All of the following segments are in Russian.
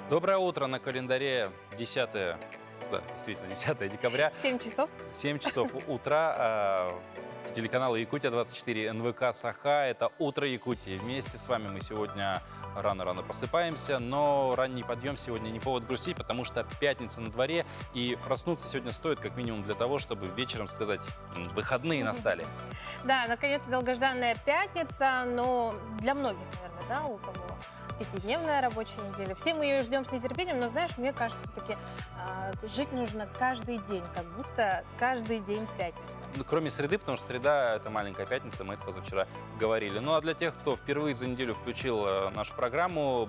Доброе утро, на календаре 10, да, действительно, 10 декабря. 7 часов. 7 часов утра. Телеканал Якутия-24, НВК Саха. Это «Утро Якутии». Вместе с вами мы сегодня рано-рано просыпаемся, но ранний подъем сегодня не повод грустить, потому что пятница на дворе, и проснуться сегодня стоит как минимум для того, чтобы вечером сказать, выходные настали. Да, наконец долгожданная пятница, но для многих, наверное, да, у кого пятидневная рабочая неделя. Все мы ее ждем с нетерпением, но, знаешь, мне кажется, все-таки жить нужно каждый день, как будто каждый день пятница. Ну, кроме среды, потому что среда – это маленькая пятница, мы это позавчера говорили. Ну а для тех, кто впервые за неделю включил нашу программу,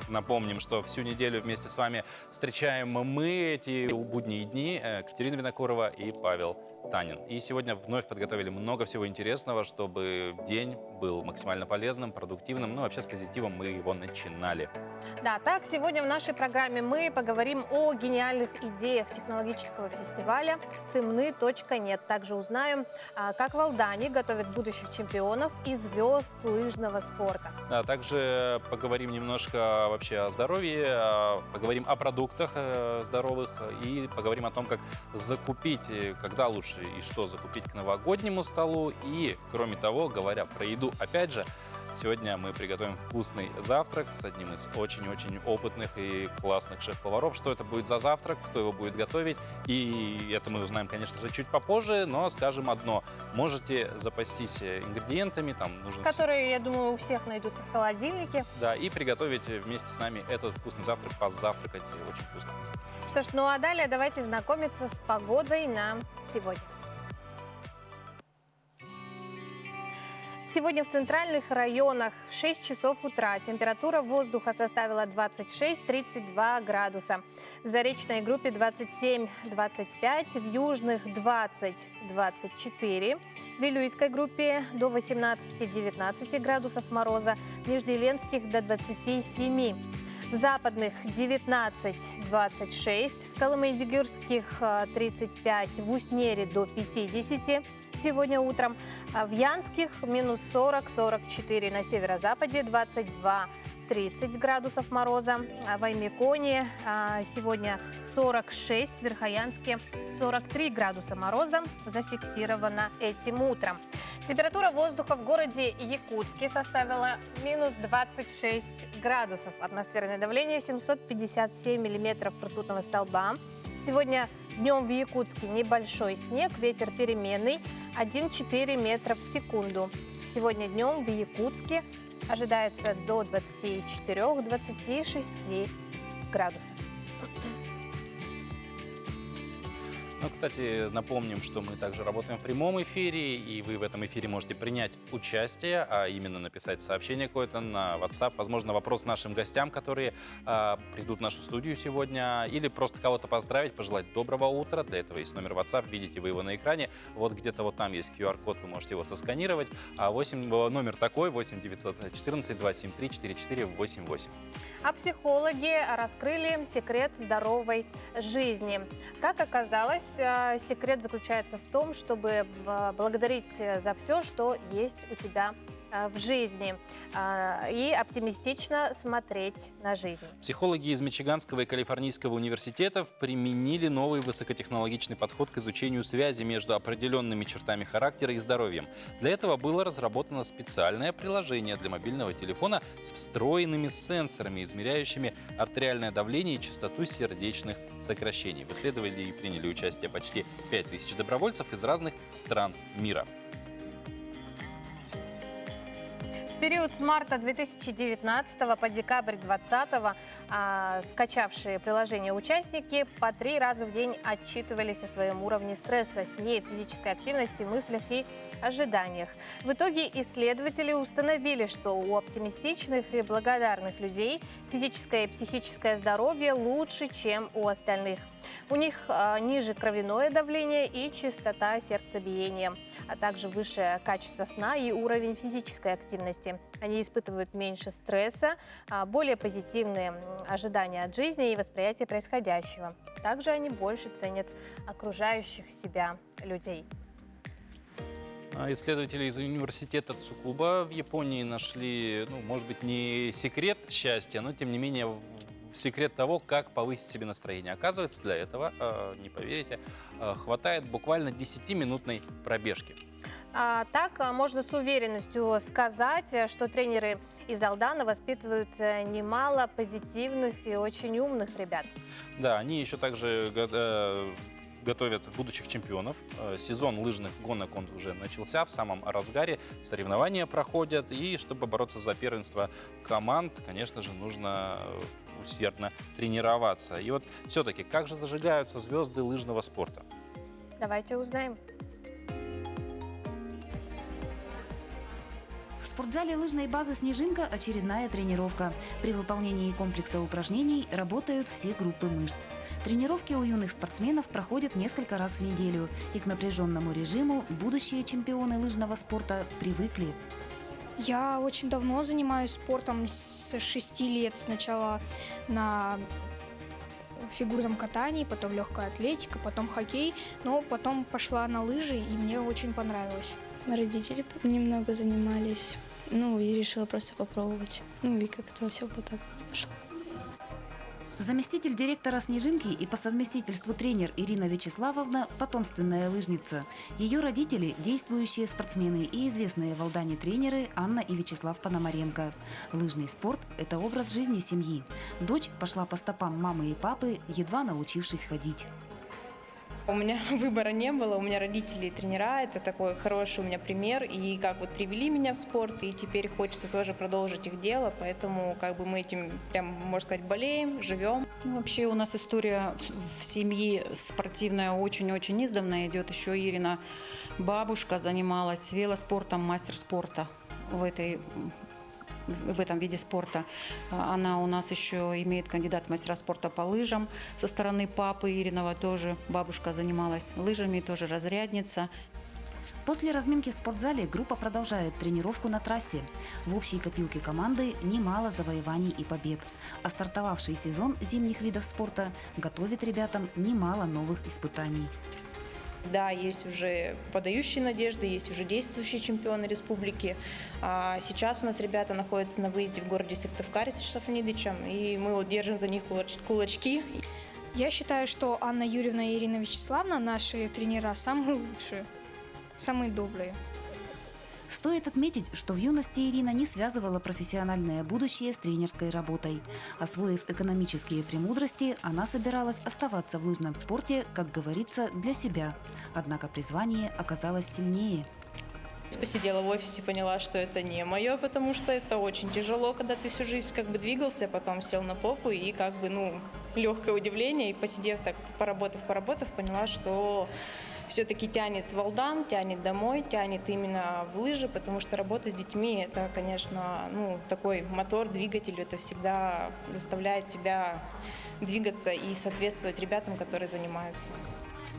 напомним, что всю неделю вместе с вами встречаем мы эти будние дни. Катерина Винокурова и Павел Танин. И сегодня вновь подготовили много всего интересного, чтобы день был максимально полезным, продуктивным. Ну, вообще с позитивом мы его начинали. Да, так, сегодня в нашей программе мы поговорим о гениальных идеях технологического фестиваля «Тымны.нет». Также узнаем, как в Алдане готовят будущих чемпионов и звезд лыжного спорта. А также поговорим немножко вообще о здоровье, поговорим о продуктах здоровых и поговорим о том, как закупить, когда лучше и что закупить к новогоднему столу. И, кроме того, говоря про еду, опять же, сегодня мы приготовим вкусный завтрак с одним из очень-очень опытных и классных шеф-поваров. Что это будет за завтрак, кто его будет готовить, и это мы узнаем, конечно же, чуть попозже, но скажем одно. Можете запастись ингредиентами, там нужно... Которые, я думаю, у всех найдутся в холодильнике. Да, и приготовить вместе с нами этот вкусный завтрак, позавтракать очень вкусно. Что ж, ну а далее давайте знакомиться с погодой на сегодня. Сегодня в центральных районах в 6 часов утра температура воздуха составила 26-32 градуса. В заречной группе 27-25, в южных 20-24, в Вилюйской группе до 18-19 градусов мороза, в Нижнеленских до 27, в западных 19-26, в Колымы-Дегюрских 35, в Устнере до 50 сегодня утром, а в Янских минус 40-44, на северо-западе 22-30 градусов мороза, а в Аймеконе сегодня 46, в Верхоянске 43 градуса мороза зафиксировано этим утром. Температура воздуха в городе Якутске составила минус 26 градусов. Атмосферное давление 757 миллиметров ртутного столба. Сегодня днем в Якутске небольшой снег, ветер переменный 1,4 метра в секунду. Сегодня днем в Якутске ожидается до 24-26 градусов. Ну, кстати, напомним, что мы также работаем в прямом эфире, и вы в этом эфире можете принять участие, а именно написать сообщение какое-то на WhatsApp, возможно, вопрос нашим гостям, которые придут в нашу студию сегодня, или просто кого-то поздравить, пожелать доброго утра. Для этого есть номер WhatsApp, видите вы его на экране. Вот где-то вот там есть QR-код, вы можете его сосканировать. Номер такой: 8 914 273 4488. А психологи раскрыли секрет здоровой жизни. Как оказалось, секрет заключается в том, чтобы благодарить за все, что есть у тебя в жизни, и оптимистично смотреть на жизнь. Психологи из Мичиганского и Калифорнийского университетов применили новый высокотехнологичный подход к изучению связи между определенными чертами характера и здоровьем. Для этого было разработано специальное приложение для мобильного телефона с встроенными сенсорами, измеряющими артериальное давление и частоту сердечных сокращений. В исследовании приняли участие почти 5000 добровольцев из разных стран мира. В период с марта 2019 по декабрь 2020 скачавшие приложение участники по 3 раза в день отчитывались о своем уровне стресса, сне, физической активности, мыслях и ожиданиях. В итоге исследователи установили, что у оптимистичных и благодарных людей физическое и психическое здоровье лучше, чем у остальных. У них ниже кровяное давление и частота сердцебиения, а также высшее качество сна и уровень физической активности. Они испытывают меньше стресса, более позитивные ожидания от жизни и восприятие происходящего. Также они больше ценят окружающих себя людей. Исследователи из университета Цукуба в Японии нашли, может быть, не секрет счастья, но, тем не менее, секрет того, как повысить себе настроение. Оказывается, для этого, не поверите, хватает буквально 10-минутной пробежки. Можно с уверенностью сказать, что тренеры из Алдана воспитывают немало позитивных и очень умных ребят. Да, они еще также готовят будущих чемпионов. Сезон лыжных гонок он уже начался в самом разгаре. Соревнования проходят. И чтобы бороться за первенство команд, конечно же, нужно усердно тренироваться. И вот все-таки, как же зажигаются звезды лыжного спорта? Давайте узнаем. В спортзале лыжной базы «Снежинка» очередная тренировка. При выполнении комплекса упражнений работают все группы мышц. Тренировки у юных спортсменов проходят несколько раз в неделю, и к напряженному режиму будущие чемпионы лыжного спорта привыкли. Я очень давно занимаюсь спортом, с 6 лет. Сначала на фигурном катании, потом легкая атлетика, потом хоккей, но потом пошла на лыжи, и мне очень понравилось. Родители немного занимались, и решила просто попробовать. И как-то все вот так вот пошло. Заместитель директора «Снежинки» и по совместительству тренер Ирина Вячеславовна – потомственная лыжница. Ее родители – действующие спортсмены и известные в Алдане тренеры Анна и Вячеслав Пономаренко. Лыжный спорт – это образ жизни семьи. Дочь пошла по стопам мамы и папы, едва научившись ходить. У меня выбора не было, у меня родители тренера, это такой хороший у меня пример, и как вот привели меня в спорт, и теперь хочется тоже продолжить их дело, поэтому мы этим прям, можно сказать, болеем, живем. Вообще у нас история в семье спортивная очень-очень издавна идет. Еще Ирина бабушка занималась велоспортом, мастер спорта в этом виде спорта. Она у нас еще имеет кандидат в мастера спорта по лыжам. Со стороны папы Иринова тоже бабушка занималась лыжами, тоже разрядница. После разминки в спортзале группа продолжает тренировку на трассе. В общей копилке команды немало завоеваний и побед. А стартовавший сезон зимних видов спорта готовит ребятам немало новых испытаний. Да, есть уже подающие надежды, есть уже действующие чемпионы республики. Сейчас у нас ребята находятся на выезде в городе Сыктывкаре с Вячеславом Леонидовичем, и мы держим за них кулачки. Я считаю, что Анна Юрьевна и Ирина Вячеславовна, наши тренера, самые лучшие, самые добрые. Стоит отметить, что в юности Ирина не связывала профессиональное будущее с тренерской работой. Освоив экономические премудрости, она собиралась оставаться в лыжном спорте, как говорится, для себя. Однако призвание оказалось сильнее. Посидела в офисе, поняла, что это не мое, потому что это очень тяжело, когда ты всю жизнь двигался, потом сел на попу и легкое удивление. И посидев так, поработав, поняла, что все-таки тянет в Алдан, тянет домой, тянет именно в лыжи, потому что работа с детьми – это, конечно, такой мотор, двигатель, это всегда заставляет тебя двигаться и соответствовать ребятам, которые занимаются.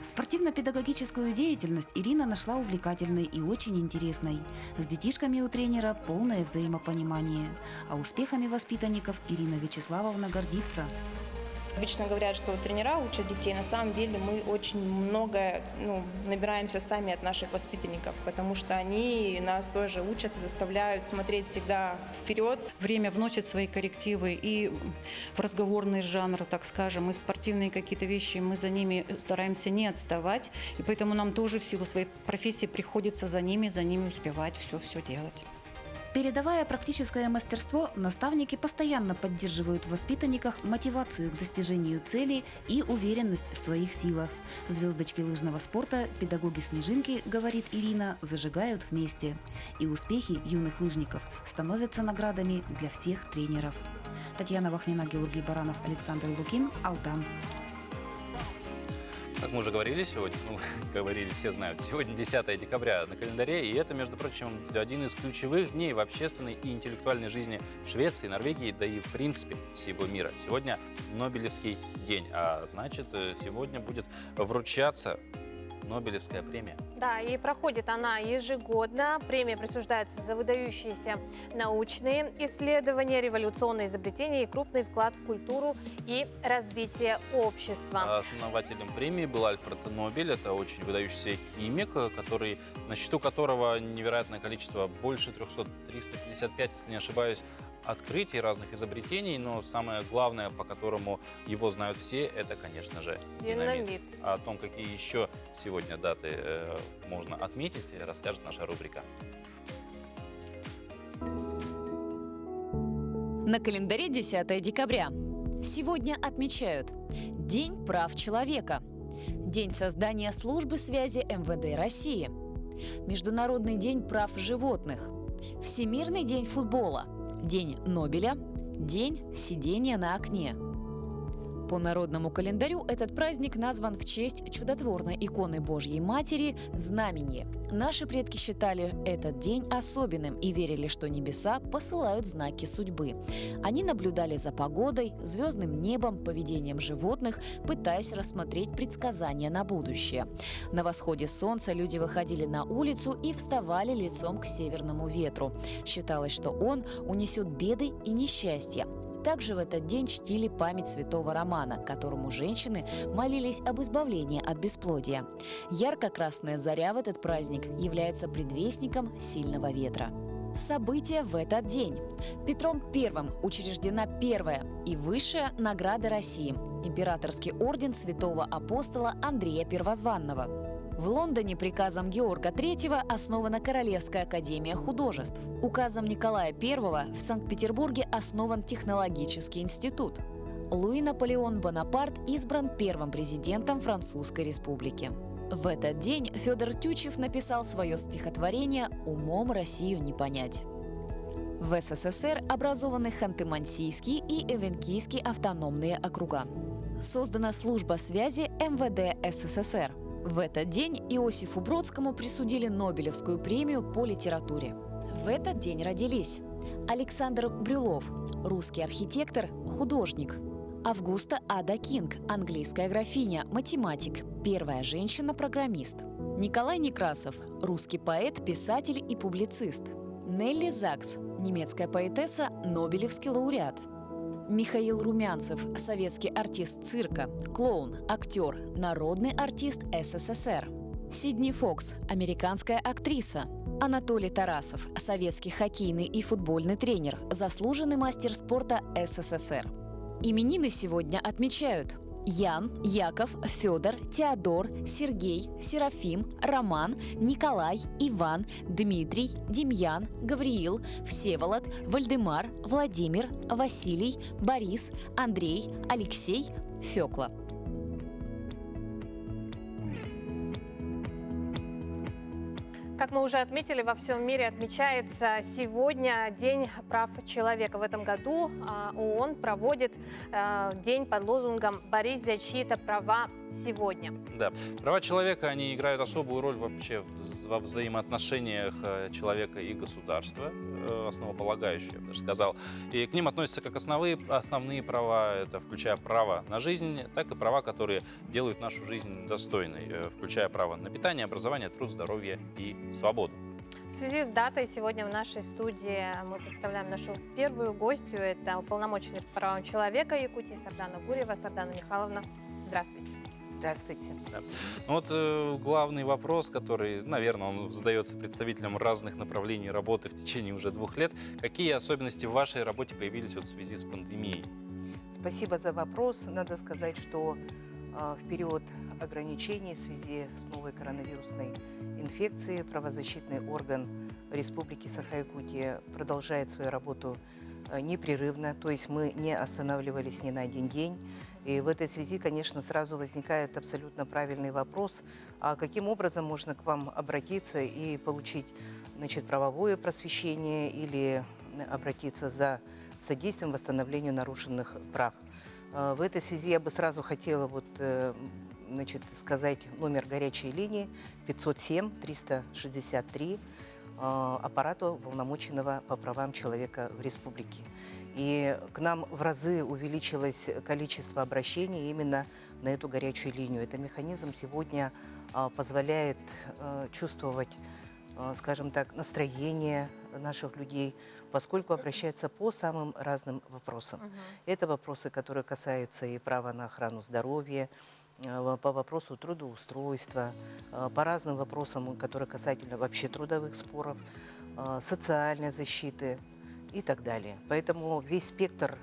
Спортивно-педагогическую деятельность Ирина нашла увлекательной и очень интересной. С детишками у тренера полное взаимопонимание. А успехами воспитанников Ирина Вячеславовна гордится. Обычно говорят, что тренера учат детей. На самом деле мы очень многое набираемся сами от наших воспитанников, потому что они нас тоже учат и заставляют смотреть всегда вперед. Время вносит свои коррективы и в разговорный жанр, так скажем, и в спортивные какие-то вещи. Мы за ними стараемся не отставать, и поэтому нам тоже в силу своей профессии приходится за ними успевать все делать. Передавая практическое мастерство, наставники постоянно поддерживают в воспитанниках мотивацию к достижению целей и уверенность в своих силах. Звездочки лыжного спорта, педагоги «Снежинки», говорит Ирина, зажигают вместе. И успехи юных лыжников становятся наградами для всех тренеров. Татьяна Вахнина, Георгий Баранов, Александр Лукин, Алдан. Как мы уже говорили сегодня, говорили, все знают, сегодня 10 декабря на календаре, и это, между прочим, один из ключевых дней в общественной и интеллектуальной жизни Швеции, Норвегии, да и, в принципе, всего мира. Сегодня Нобелевский день, а значит, сегодня будет вручаться Нобелевская премия. Да, и проходит она ежегодно. Премия присуждается за выдающиеся научные исследования, революционные изобретения и крупный вклад в культуру и развитие общества. Основателем премии был Альфред Нобель. Это очень выдающийся химик, на счету которого невероятное количество, больше 300, 355, если не ошибаюсь, открытий, разных изобретений, но самое главное, по которому его знают все, это, конечно же, динамит. Динамит. А о том, какие еще сегодня даты можно отметить, расскажет наша рубрика. На календаре 10 декабря. Сегодня отмечают День прав человека, День создания службы связи МВД России, Международный день прав животных, Всемирный день футбола, День Нобеля, День сидения на окне. По народному календарю этот праздник назван в честь чудотворной иконы Божьей Матери Знамение. Наши предки считали этот день особенным и верили, что небеса посылают знаки судьбы. Они наблюдали за погодой, звездным небом, поведением животных, пытаясь рассмотреть предсказания на будущее. На восходе солнца люди выходили на улицу и вставали лицом к северному ветру. Считалось, что он унесет беды и несчастья. Также в этот день чтили память святого Романа, которому женщины молились об избавлении от бесплодия. Ярко-красная заря в этот праздник является предвестником сильного ветра. События в этот день. Петром I учреждена первая и высшая награда России – Императорский орден святого апостола Андрея Первозванного. В Лондоне приказом Георга III основана Королевская академия художеств. Указом Николая I в Санкт-Петербурге основан Технологический институт. Луи Наполеон Бонапарт избран первым президентом Французской республики. В этот день Федор Тютчев написал свое стихотворение «Умом Россию не понять». В СССР образованы Ханты-Мансийский и Эвенкийский автономные округа. Создана служба связи МВД СССР. В этот день Иосифу Бродскому присудили Нобелевскую премию по литературе. В этот день родились Александр Брюлов, русский архитектор, художник. Августа Ада Кинг, английская графиня, математик, первая женщина-программист. Николай Некрасов, русский поэт, писатель и публицист. Нелли Закс, немецкая поэтесса, нобелевский лауреат. Михаил Румянцев, советский артист цирка, клоун, актер, народный артист СССР. Сидни Фокс, американская актриса. Анатолий Тарасов, советский хоккейный и футбольный тренер, заслуженный мастер спорта СССР. Именины сегодня отмечают Ян, Яков, Федор, Теодор, Сергей, Серафим, Роман, Николай, Иван, Дмитрий, Демьян, Гавриил, Всеволод, Вальдемар, Владимир, Василий, Борис, Андрей, Алексей, Фёкла. Как мы уже отметили, во всем мире отмечается сегодня День прав человека. В этом году ООН проводит день под лозунгом «Борись за чьи-то права сегодня». Да, права человека, они играют особую роль вообще во взаимоотношениях человека и государства, основополагающую, я даже сказал. И к ним относятся как основные права, это включая право на жизнь, так и права, которые делают нашу жизнь достойной, включая право на питание, образование, труд, здоровье и свободу. В связи с датой сегодня в нашей студии мы представляем нашу первую гостью. Это уполномоченный по правам человека Якутии Сардана Гурьева. Сардана Михайловна, здравствуйте. Здравствуйте. Да. Ну вот главный вопрос, который, наверное, он задается представителям разных направлений работы в течение уже 2 лет. Какие особенности в вашей работе появились вот в связи с пандемией? Спасибо за вопрос. Надо сказать, что в период ограничений в связи с новой коронавирусной инфекцией правозащитный орган Республики Саха-Якутия продолжает свою работу непрерывно, то есть мы не останавливались ни на один день. И в этой связи, конечно, сразу возникает абсолютно правильный вопрос, а каким образом можно к вам обратиться и получить, значит, правовое просвещение или обратиться за содействием восстановлению нарушенных прав. В этой связи я бы сразу хотела значит, сказать номер горячей линии 507-363 аппарату уполномоченного по правам человека в республике. И к нам в разы увеличилось количество обращений именно на эту горячую линию. Этот механизм сегодня позволяет чувствовать, скажем так, настроение наших людей, поскольку обращаются по самым разным вопросам. Это вопросы, которые касаются и права на охрану здоровья, по вопросу трудоустройства, по разным вопросам, которые касательно вообще трудовых споров, социальной защиты. и так далее. Поэтому весь спектр,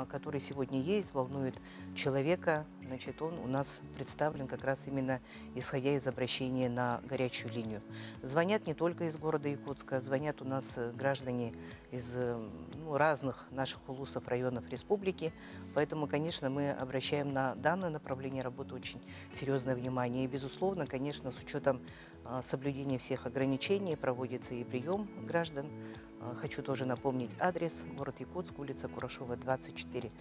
который сегодня есть, волнует человека, значит, он у нас представлен как раз именно исходя из обращения на горячую линию. Звонят не только из города Якутска, звонят у нас граждане из разных наших улусов, районов республики. Поэтому, конечно, мы обращаем на данное направление работы очень серьезное внимание. И, безусловно, конечно, с учетом соблюдения всех ограничений проводится и прием граждан. Хочу тоже напомнить адрес: город Якутск, улица Курашова, 24,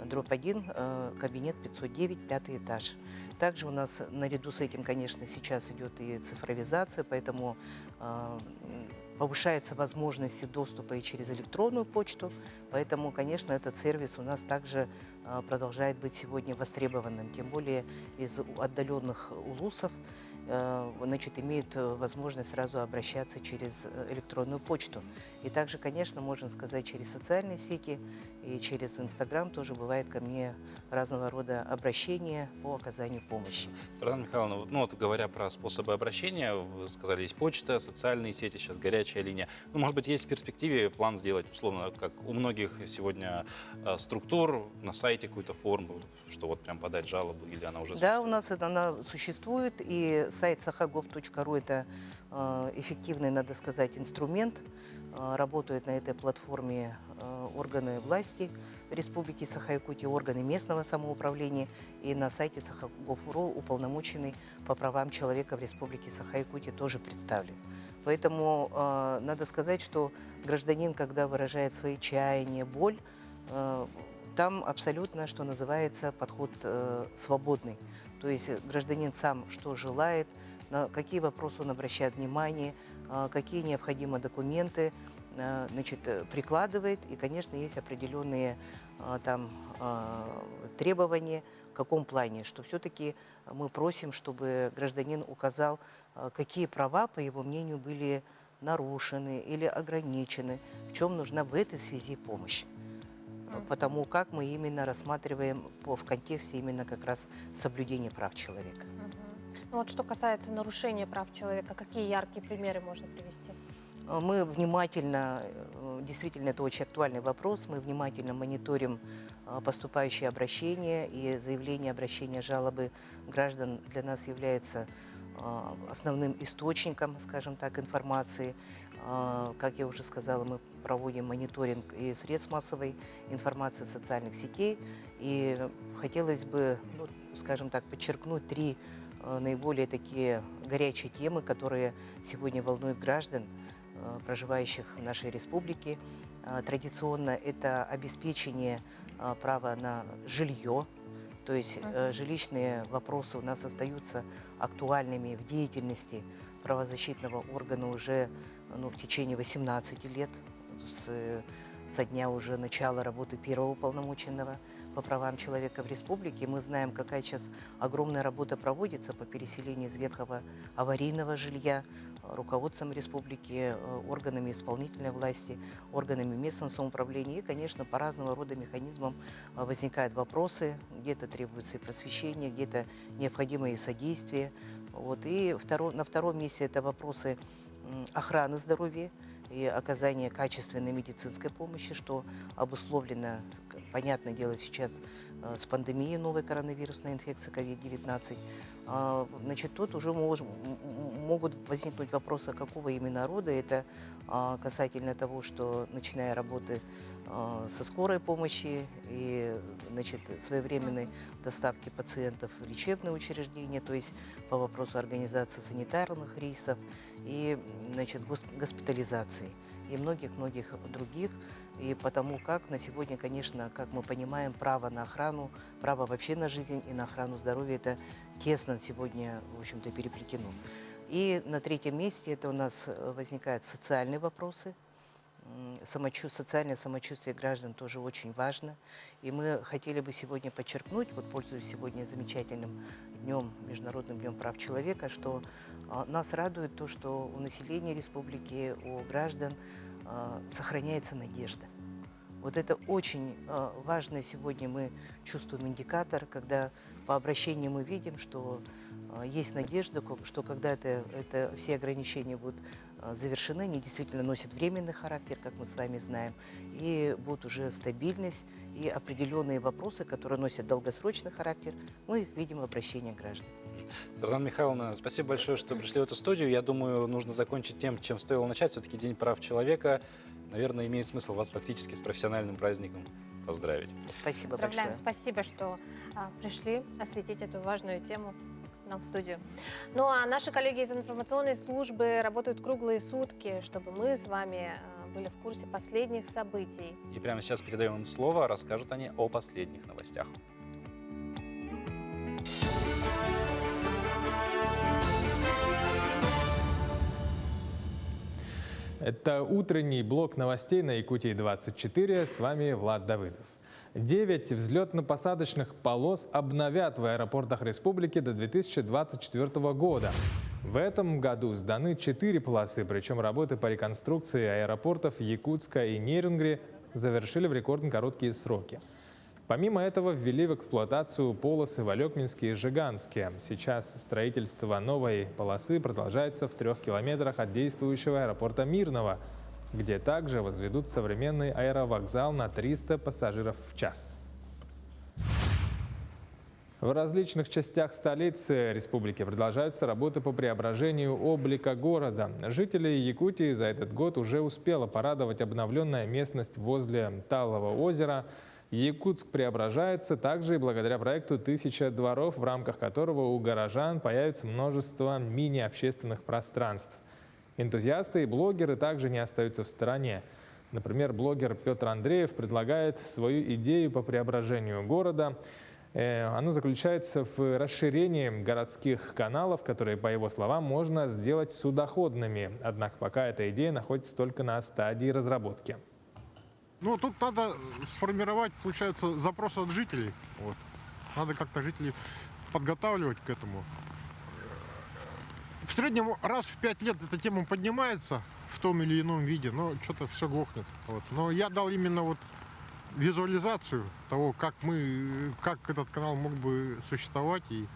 /1, кабинет 509, 5-й этаж. Также у нас наряду с этим, конечно, сейчас идет и цифровизация, поэтому повышается возможность доступа и через электронную почту. Поэтому, конечно, этот сервис у нас также продолжает быть сегодня востребованным. Тем более из отдаленных улусов значит, имеют возможность сразу обращаться через электронную почту. И также, конечно, можно сказать, через социальные сети и через Инстаграм тоже бывает ко мне разного рода обращения по оказанию помощи. Светлана Михайловна, ну вот говоря про способы обращения, вы сказали, есть почта, социальные сети, сейчас горячая линия. Ну, может быть, есть в перспективе план сделать, условно, как у многих сегодня структур, на сайте какую-то форму, что вот прям подать жалобу, или она уже Да, у нас она существует, и сайт saha.gov.ru – это эффективный, надо сказать, инструмент. Работают на этой платформе органы власти Республики Саха-Якутия, органы местного самоуправления. И на сайте saha.gov.ru уполномоченный по правам человека в Республике Саха-Якутия тоже представлен. Поэтому надо сказать, что гражданин, когда выражает свои чаяния, боль, там абсолютно, что называется, подход свободный. То есть гражданин сам что желает, на какие вопросы он обращает внимание, какие необходимы документы, значит, прикладывает. И, конечно, есть определенные там требования, в каком плане, что все-таки мы просим, чтобы гражданин указал, какие права, по его мнению, были нарушены или ограничены, в чем нужна в этой связи помощь. Потому как мы именно рассматриваем в контексте именно как раз соблюдения прав человека. Ну вот что касается нарушения прав человека, какие яркие примеры можно привести? Мы внимательно, действительно, это очень актуальный вопрос, мы внимательно мониторим поступающие обращения, и заявление, обращения, жалобы граждан для нас является основным источником, скажем так, информации. Как я уже сказала, мы проводим мониторинг и средств массовой информации, социальных сетей. И хотелось бы, ну, скажем так, подчеркнуть 3 наиболее такие горячие темы, которые сегодня волнуют граждан, проживающих в нашей республике. Традиционно это обеспечение права на жилье. То есть жилищные вопросы у нас остаются актуальными в деятельности правозащитного органа уже в течение 18 лет, со дня уже начала работы первого уполномоченного по правам человека в республике. Мы знаем, какая сейчас огромная работа проводится по переселению из ветхого аварийного жилья руководством республики, органами исполнительной власти, органами местного самоуправления. И, конечно, по разного рода механизмам возникают вопросы, где-то требуется и просвещение, где-то необходимо и содействие. Вот. И на втором месте это вопросы охраны здоровья и оказания качественной медицинской помощи, что обусловлено, понятное дело, сейчас с пандемией новой коронавирусной инфекции COVID-19. Значит, тут уже могут возникнуть вопросы, какого именно рода. Это касательно того, что начиная работы со скорой помощи и, значит, своевременной доставки пациентов в лечебные учреждения, то есть по вопросу организации санитарных рейсов и, значит, госпитализации и многих-многих других. И потому как на сегодня, конечно, как мы понимаем, право на охрану, право вообще на жизнь и на охрану здоровья, это тесно сегодня, в общем-то, переплетено. И на третьем месте это у нас возникают социальные вопросы. Социальное самочувствие граждан тоже очень важно. И мы хотели бы сегодня подчеркнуть, вот пользуясь сегодня замечательным днем, Международным днем прав человека, что нас радует то, что у населения республики, у граждан сохраняется надежда. Вот это очень важно сегодня мы чувствуем индикатор, когда по обращению мы видим, что Есть надежда, что когда все ограничения будут завершены, они действительно носят временный характер, как мы с вами знаем, и будет уже стабильность и определенные вопросы, которые носят долгосрочный характер, мы их видим в обращении граждан. Светлана Михайловна, спасибо большое, что пришли в эту студию. Я думаю, нужно закончить тем, чем стоило начать. Все-таки День прав человека. Наверное, имеет смысл вас фактически с профессиональным праздником поздравить. Спасибо Поздравляем. большое. Спасибо, что пришли осветить эту важную тему нам в студию. Ну а наши коллеги из информационной службы работают круглые сутки, чтобы мы с вами были в курсе последних событий. И прямо сейчас передаем им слово, расскажут они о последних новостях. Это утренний блок новостей на Якутии-24. С вами Влад Давыдов. 9 взлетно-посадочных полос обновят в аэропортах республики до 2024 года. В этом году сданы 4 полосы, причем работы по реконструкции аэропортов Якутска и Нерюнгри завершили в рекордно короткие сроки. Помимо этого ввели в эксплуатацию полосы в Алекминске и Жиганске. Сейчас строительство новой полосы продолжается в 3 километрах от действующего аэропорта Мирного, где также возведут современный аэровокзал на 300 пассажиров в час. В различных частях столицы республики продолжаются работы по преображению облика города. Жителей Якутии за этот год уже успела порадовать обновленная местность возле Талого озера. Якутск преображается также и благодаря проекту «1000 дворов», в рамках которого у горожан появится множество мини-общественных пространств. Энтузиасты и блогеры также не остаются в стороне. Например, блогер Петр Андреев предлагает свою идею по преображению города. Оно заключается в расширении городских каналов, которые, по его словам, можно сделать судоходными. Однако пока эта идея находится только на стадии разработки. Ну, тут надо сформировать, получается, запрос от жителей. Вот. Надо как-то жителей подготавливать к этому. В среднем раз в 5 лет эта тема поднимается в том или ином виде, но что-то все глохнет. Вот. Но я дал именно вот визуализацию того, как этот канал мог бы существовать и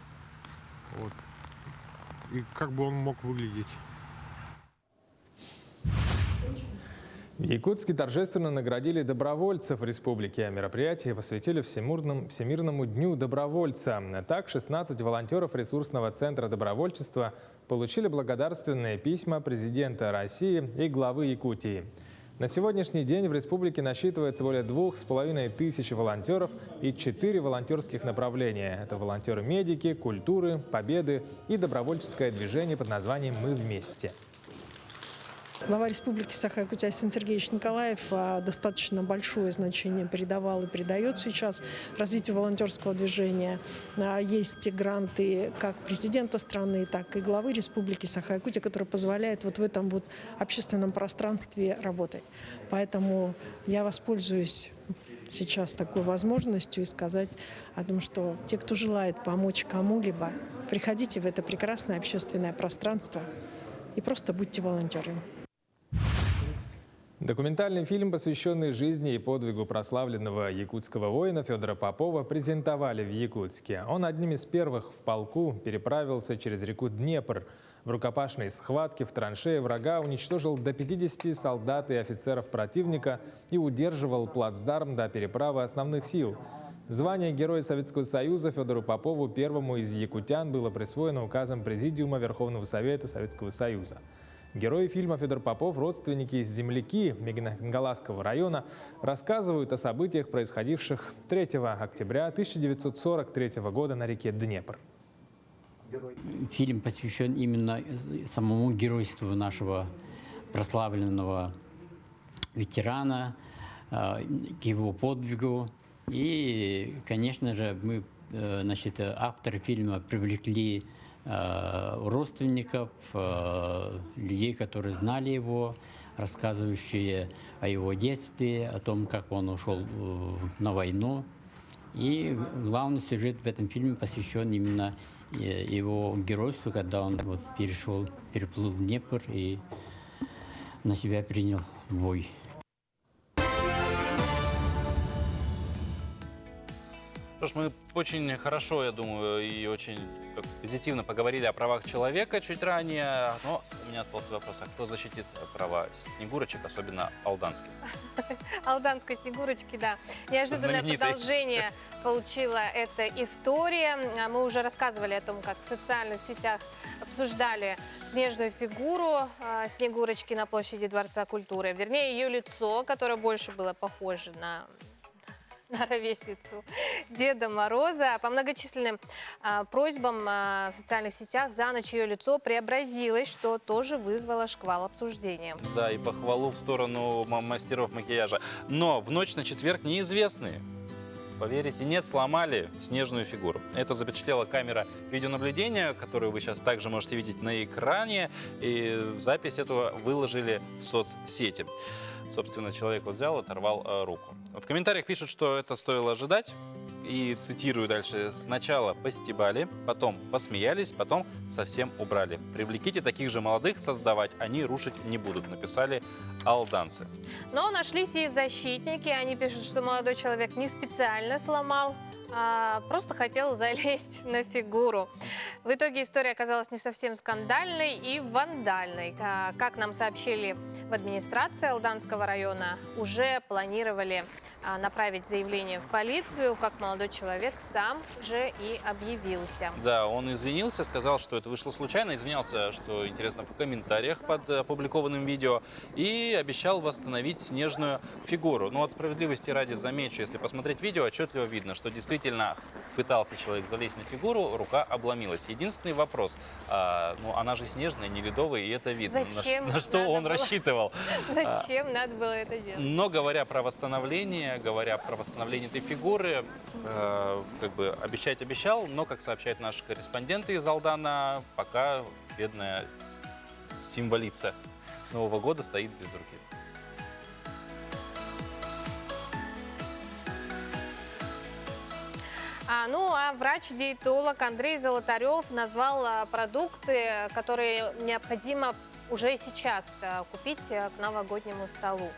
как бы он мог выглядеть. В Якутске торжественно наградили добровольцев республики. Мероприятие посвятили Всемирному дню добровольца. Так, 16 волонтеров ресурсного центра добровольчества получили благодарственные письма президента России и главы Якутии. На сегодняшний день в республике насчитывается более 2500 волонтеров и 4 волонтерских направления. Это волонтеры-медики, культуры, победы и добровольческое движение под названием «Мы вместе». Глава Республики Саха-Якутия Арсений Сергеевич Николаев достаточно большое значение придавал и придает сейчас развитию волонтерского движения. Есть гранты как президента страны, так и главы Республики Саха-Якутия, которые позволяют вот в этом вот общественном пространстве работать. Поэтому я воспользуюсь сейчас такой возможностью и сказать о том, что те, кто желает помочь кому-либо, приходите в это прекрасное общественное пространство и просто будьте волонтерами. Документальный фильм, посвященный жизни и подвигу прославленного якутского воина Федора Попова, презентовали в Якутске. Он одним из первых в полку переправился через реку Днепр. В рукопашной схватке в траншее врага уничтожил до 50 солдат и офицеров противника и удерживал плацдарм до переправы основных сил. Звание Героя Советского Союза Федору Попову, первому из якутян, было присвоено указом Президиума Верховного Совета Советского Союза. Герои фильма Федор Попов, родственники и земляки Мегнахенгаласского района, рассказывают о событиях, происходивших 3 октября 1943 года на реке Днепр. Фильм посвящен именно самому геройству нашего прославленного ветерана, к его подвигу. И, конечно же, мы, авторы фильма привлекли родственников, людей, которые знали его, рассказывающие о его детстве, о том, как он ушел на войну. И главный сюжет в этом фильме посвящен именно его геройству, когда он переплыл Днепр и на себя принял бой. Что ж, мы очень хорошо, я думаю, и очень позитивно поговорили о правах человека чуть ранее. Но у меня остался вопрос, а кто защитит права снегурочек, особенно алданских? Алданской снегурочки, да. Неожиданное Знаменитый. продолжение получила эта история. Мы уже рассказывали о том, как в социальных сетях обсуждали снежную фигуру Снегурочки на площади Дворца культуры. Вернее, ее лицо, которое больше было похоже на ровесницу Деда Мороза. По многочисленным просьбам в социальных сетях за ночь ее лицо преобразилось, что тоже вызвало шквал обсуждения. Да, и похвалу в сторону мастеров макияжа. Но в ночь на четверг неизвестные, поверите, нет, сломали снежную фигуру. Это запечатлела камера видеонаблюдения, которую вы сейчас также можете видеть на экране. И запись этого выложили в соцсети. Собственно, человек вот взял, оторвал руку. В комментариях пишут, что это стоило ожидать. И цитирую дальше. Сначала постебали, потом посмеялись, потом совсем убрали. Привлеките таких же молодых, создавать они рушить не будут, написали алданцы. Но нашлись и защитники. Они пишут, что молодой человек не специально сломал, а просто хотел залезть на фигуру. В итоге история оказалась не совсем скандальной и вандальной. Как нам сообщили в администрации Алданского района, уже планировали направить заявление в полицию, как молодой человек сам же и объявился. Да, он извинился, сказал, что это вышло случайно, извинялся, что интересно, в комментариях под опубликованным видео, и обещал восстановить снежную фигуру. Но от справедливости ради замечу, если посмотреть видео, отчетливо видно, что действительно пытался человек залезть на фигуру, рука обломилась. Единственный вопрос, ну она же снежная, не ледовая, и это видно. Зачем на что он рассчитывал. Зачем надо было это делать? Но говоря про восстановление этой фигуры, как бы обещать обещал, но, как сообщают наши корреспонденты из Алдана, пока бедная символица Нового года стоит без руки. Ну а врач-диетолог Андрей Золотарев назвал продукты, которые необходимо уже сейчас купить к новогоднему столу.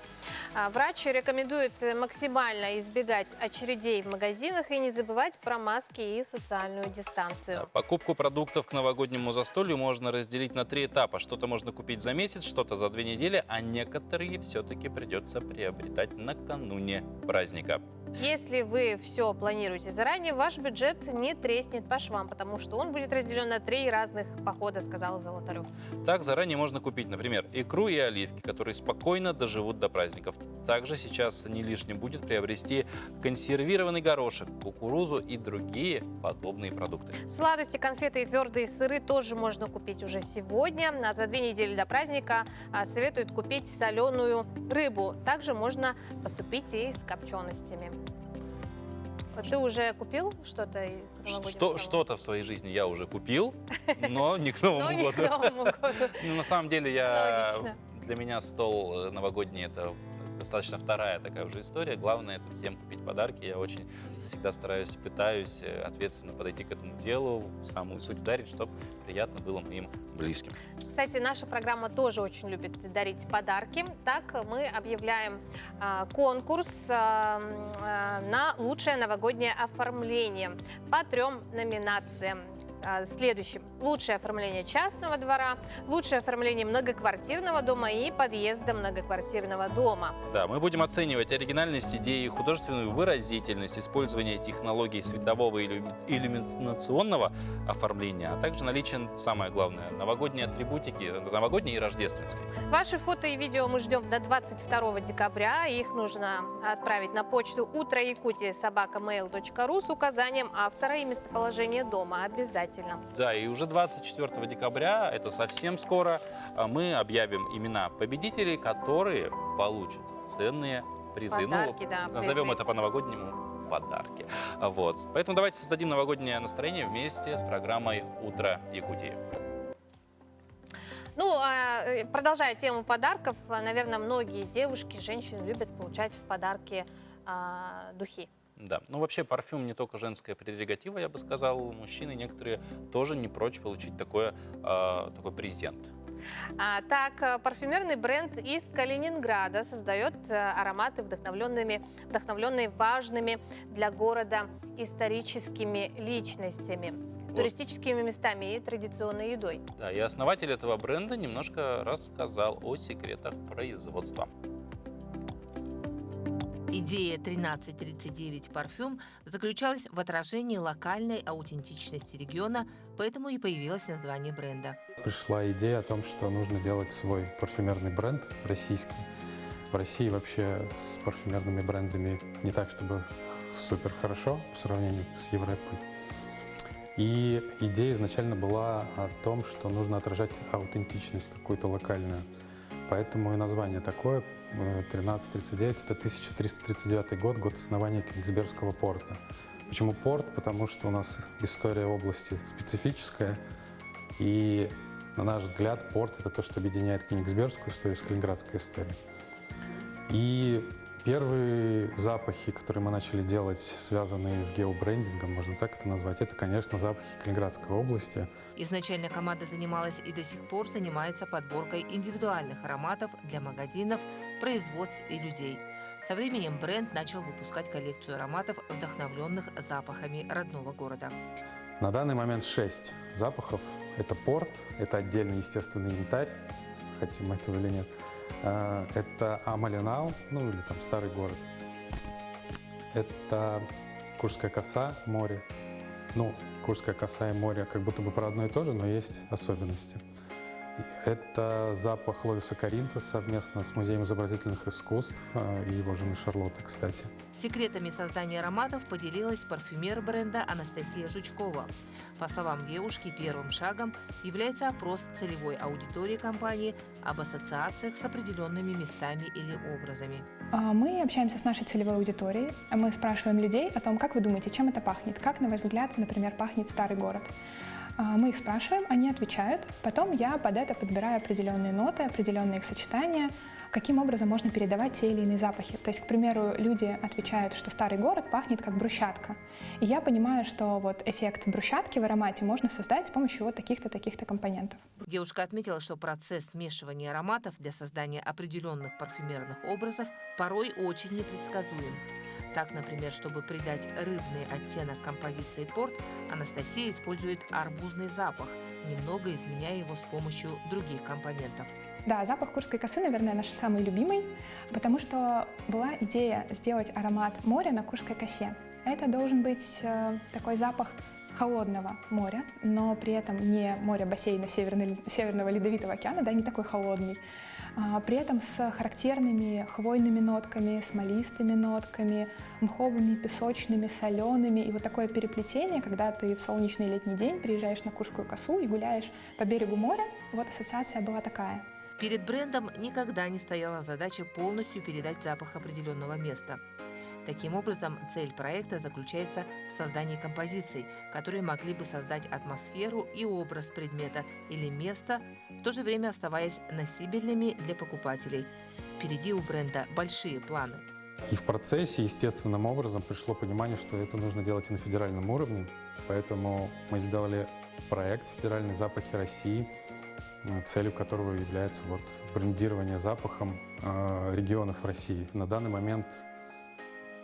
Врач рекомендует максимально избегать очередей в магазинах и не забывать про маски и социальную дистанцию. Покупку продуктов к новогоднему застолью можно разделить на 3 этапа. Что-то можно купить за месяц, что-то за 2 недели, а некоторые все-таки придется приобретать накануне праздника. Если вы все планируете заранее, ваш бюджет не треснет по швам, потому что он будет разделен на 3 разных похода, сказал Золотарев. Так, заранее можно купить, например, икру и оливки, которые спокойно доживут до праздников. Также сейчас не лишним будет приобрести консервированный горошек, кукурузу и другие подобные продукты. Сладости, конфеты и твердые сыры тоже можно купить уже сегодня. А за 2 недели до праздника советуют купить соленую рыбу. Также можно поступить и с копченостями. Вот ты уже купил что-то? Что-то в своей жизни я уже купил, но не к Новому году. На самом деле, для меня стол новогодний — это достаточно вторая такая уже история. Главное — это всем купить подарки. Я очень всегда пытаюсь ответственно подойти к этому делу, в самую суть ударить, чтобы приятно было моим близким. Кстати, наша программа тоже очень любит дарить подарки. Так, мы объявляем конкурс на лучшее новогоднее оформление по 3 номинациям. Следующим: лучшее оформление частного двора, лучшее оформление многоквартирного дома и подъезда многоквартирного дома. Да, мы будем оценивать оригинальность идеи, художественную выразительность, использование технологий светового и иллюминационного оформления, а также наличие, самое главное, новогодней атрибутики, новогодней и рождественской. Ваши фото и видео мы ждем до 22 декабря. Их нужно отправить на почту utroyakutia@mail.ru с указанием автора и местоположения дома. Обязательно. Да, и уже 24 декабря, это совсем скоро, мы объявим имена победителей, которые получат ценные призы. Подарки, да, назовем призы. это по-новогоднему подарки. Вот. Поэтому давайте создадим новогоднее настроение вместе с программой «Утро Якутии». Ну, продолжая тему подарков, наверное, многие девушки, женщины любят получать в подарки духи. Да, ну вообще парфюм не только женская прерогатива, я бы сказал, мужчины некоторые тоже не прочь получить такой презент. Так, парфюмерный бренд из Калининграда создает ароматы, вдохновленные важными для города историческими личностями, туристическими местами и традиционной едой. Да, и основатель этого бренда немножко рассказал о секретах производства. Идея 1339 парфюм заключалась в отражении локальной аутентичности региона, поэтому и появилось название бренда. Пришла идея о том, что нужно делать свой парфюмерный бренд российский. В России вообще с парфюмерными брендами не так, чтобы супер хорошо по сравнению с Европой. И идея изначально была о том, что нужно отражать аутентичность какую-то локальную. Поэтому и название такое. 1339 – это 1339 год, год основания Кёнигсбергского порта. Почему порт? Потому что у нас история области специфическая. И, на наш взгляд, порт – это то, что объединяет кёнигсбергскую историю с калининградской историей. И первые запахи, которые мы начали делать, связанные с геобрендингом, можно так это назвать, это, конечно, запахи Калининградской области. Изначально команда занималась и до сих пор занимается подборкой индивидуальных ароматов для магазинов, производств и людей. Со временем бренд начал выпускать коллекцию ароматов, вдохновленных запахами родного города. На данный момент 6 запахов. Это порт, это отдельный естественный янтарь, хотим мы этого или нет. Это Амалинау, ну или там старый город. Это Куршская коса, море. Ну, Куршская коса и море как будто бы про одно и то же, но есть особенности. Это запах Ловиса Каринта совместно с Музеем изобразительных искусств и его жены Шарлотты, кстати. Секретами создания ароматов поделилась парфюмер бренда Анастасия Жучкова. По словам девушки, первым шагом является опрос целевой аудитории компании об ассоциациях с определенными местами или образами. Мы общаемся с нашей целевой аудиторией, мы спрашиваем людей о том, как вы думаете, чем это пахнет, как, на ваш взгляд, например, пахнет старый город. Мы их спрашиваем, они отвечают, потом я под это подбираю определенные ноты, определенные их сочетания, каким образом можно передавать те или иные запахи. То есть, к примеру, люди отвечают, что старый город пахнет как брусчатка. И я понимаю, что вот эффект брусчатки в аромате можно создать с помощью вот таких-то, таких-то компонентов. Девушка отметила, что процесс смешивания ароматов для создания определенных парфюмерных образов порой очень непредсказуем. Так, например, чтобы придать рыбный оттенок композиции порт, Анастасия использует арбузный запах, немного изменяя его с помощью других компонентов. Да, запах Куршской косы, наверное, наш самый любимый, потому что была идея сделать аромат моря на Куршской косе. Это должен быть такой запах холодного моря, но при этом не море бассейна Северного Ледовитого океана, да, не такой холодный, при этом с характерными хвойными нотками, смолистыми нотками, мховыми, песочными, солеными. И вот такое переплетение, когда ты в солнечный летний день приезжаешь на Куршскую косу и гуляешь по берегу моря, вот ассоциация была такая. Перед брендом никогда не стояла задача полностью передать запах определенного места. Таким образом, цель проекта заключается в создании композиций, которые могли бы создать атмосферу и образ предмета или места, в то же время оставаясь носибельными для покупателей. Впереди у бренда большие планы. И в процессе естественным образом пришло понимание, что это нужно делать и на федеральном уровне. Поэтому мы сделали проект «Федеральные запахи России», целью которого является вот брендирование запахом регионов России. На данный момент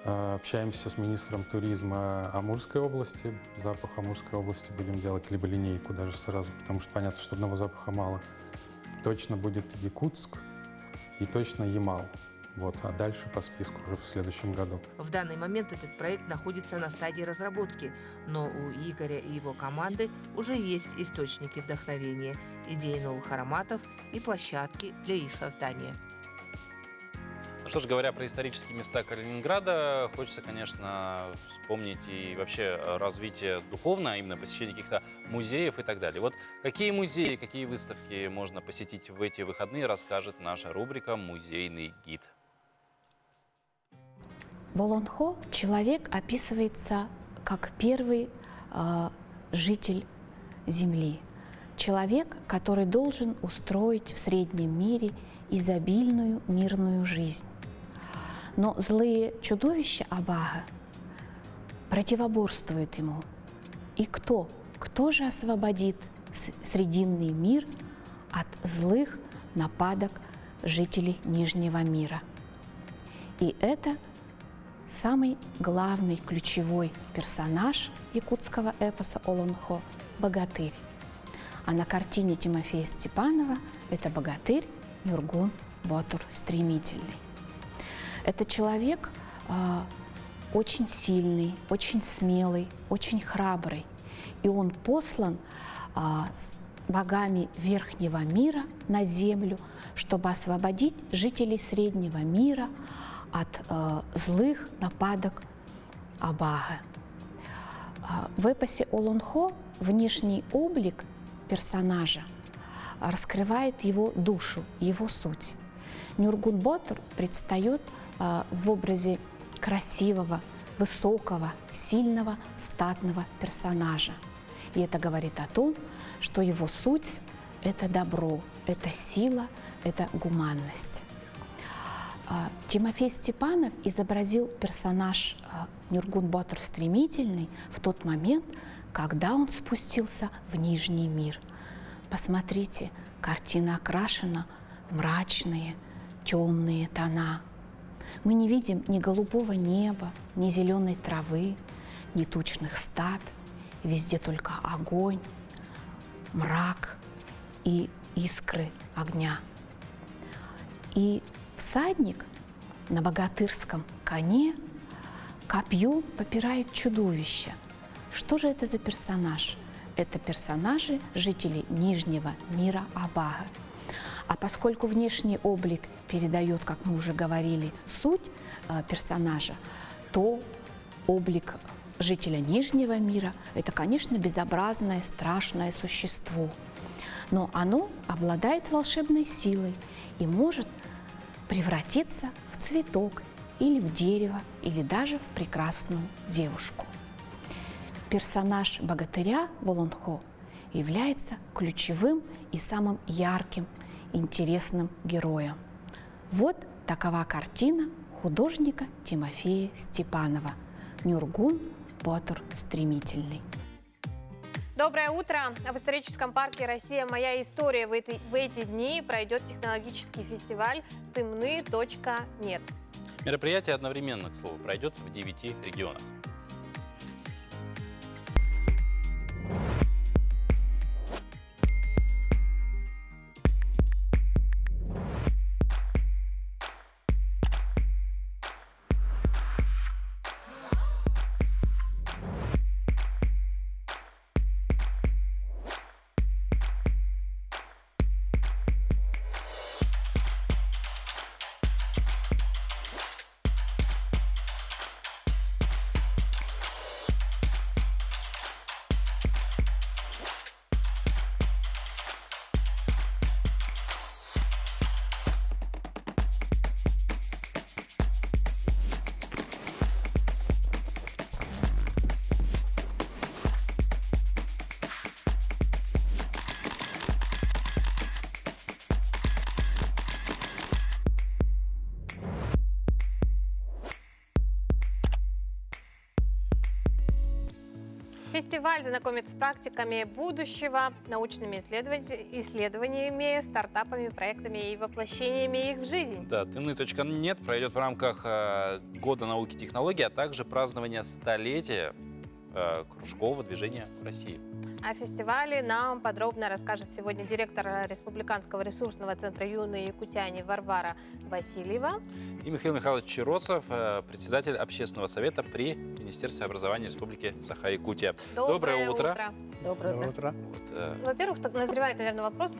общаемся с министром туризма Амурской области. Запах Амурской области будем делать, либо линейку даже сразу, потому что понятно, что одного запаха мало. Точно будет Якутск и точно Ямал. Вот, а дальше по списку уже в следующем году. В данный момент этот проект находится на стадии разработки, но у Игоря и его команды уже есть источники вдохновения, идеи новых ароматов и площадки для их создания. Ну что ж, говоря про исторические места Калининграда, хочется, конечно, вспомнить и вообще развитие духовное, а именно посещение каких-то музеев и так далее. Вот какие музеи, какие выставки можно посетить в эти выходные, расскажет наша рубрика «Музейный гид». В Олонхо человек описывается как первый житель Земли. Человек, который должен устроить в среднем мире изобильную мирную жизнь. Но злые чудовища Абага противоборствуют ему. И кто? Кто же освободит срединный мир от злых нападок жителей Нижнего мира. И это самый главный, ключевой персонаж якутского эпоса Олонхо – богатырь. А на картине Тимофея Степанова это богатырь Нюргун Ботур Стремительный. Это человек очень сильный, очень смелый, очень храбрый. И он послан с богами Верхнего мира на землю, чтобы освободить жителей Среднего мира от злых нападок Абага. В эпосе Олонхо внешний облик персонажа раскрывает его душу, его суть. Нюргун Ботур предстает в образе красивого, высокого, сильного, статного персонажа. И это говорит о том, что его суть – это добро, это сила, это гуманность. Тимофей Степанов изобразил персонаж Нюргун Ботур Стремительный в тот момент, когда он спустился в Нижний мир. Посмотрите, картина окрашена в мрачные, темные тона. Мы не видим ни голубого неба, ни зеленой травы, ни тучных стад. Везде только огонь, мрак и искры огня. И всадник на богатырском коне копьем попирает чудовище. Что же это за персонаж? Это персонажи жителей Нижнего мира Абага. А поскольку внешний облик передает, как мы уже говорили, суть персонажа, то облик жителя Нижнего мира – это, конечно, безобразное, страшное существо. Но оно обладает волшебной силой и может превратиться в цветок или в дерево, или даже в прекрасную девушку. Персонаж богатыря в Олонхо является ключевым и самым ярким, интересным героем. Вот такова картина художника Тимофея Степанова «Нюргун Ботур Стремительный». Доброе утро! В историческом парке «Россия. Моя история» в эти дни пройдет технологический фестиваль «Тымны.нет». Мероприятие одновременно, к слову, пройдет в 9 регионах. Фестиваль знакомит с практиками будущего, научными исследованиями, стартапами, проектами и воплощениями их в жизнь. Да, Тымны.нет пройдет в рамках Года науки и технологий, а также празднования столетия кружкового движения в России. О фестивале нам подробно расскажет сегодня директор Республиканского ресурсного центра «Юные якутяне» Варвара Васильева. И Михаил Михайлович Чиросов, председатель общественного совета при Министерстве образования Республики Саха-Якутия. Доброе утро. Доброе утро. Во-первых, так назревает, наверное, вопрос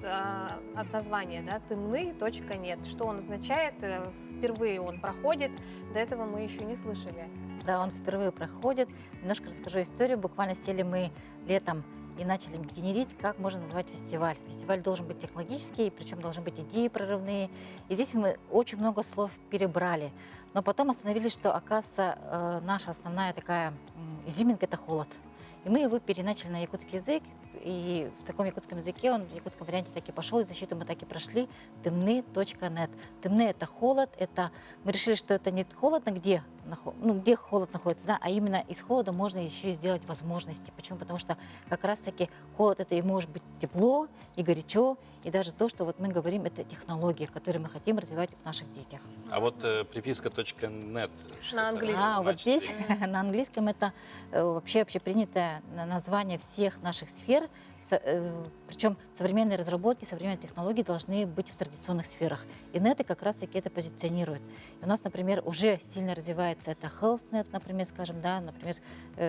от названия, да, «Тымны.нет». Что он означает? Впервые он проходит, до этого мы еще не слышали. Да, он впервые проходит. Немножко расскажу историю. Буквально сели мы летом и начали генерить, как можно назвать фестиваль. Фестиваль должен быть технологический, причем должны быть идеи прорывные. И здесь мы очень много слов перебрали. Но потом остановились, что, оказывается, наша основная такая изюминка – это холод. И мы его переначали на якутский язык. И в таком якутском языке, он в якутском варианте так и пошел, и защиту мы так и прошли. Тымны.нет. Тымны – это холод. Это... Мы решили, что это не холодно где, где холод находится, да, а именно из холода можно еще и сделать возможности. Почему? Потому что как раз-таки холод это и может быть тепло, и горячо, и даже то, что вот мы говорим, это технологии, которые мы хотим развивать в наших детях. А вот приписка .net. На английском. Вот здесь на английском это вообще общепринятое название всех наших сфер. Причем современные разработки, современные технологии должны быть в традиционных сферах. И неты как раз-таки это позиционируют. И у нас, например, уже сильно развивается это HealthNet, например, скажем, да, например,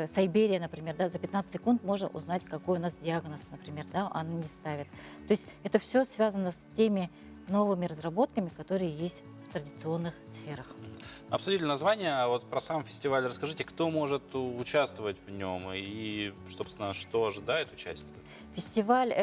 Сайберия, например, да, за 15 секунд можно узнать, какой у нас диагноз, например, да, они ставят. То есть это все связано с теми новыми разработками, которые есть в традиционных сферах. Обсудили название, а вот про сам фестиваль расскажите, кто может участвовать в нем и, собственно, что ожидает участников? Фестиваль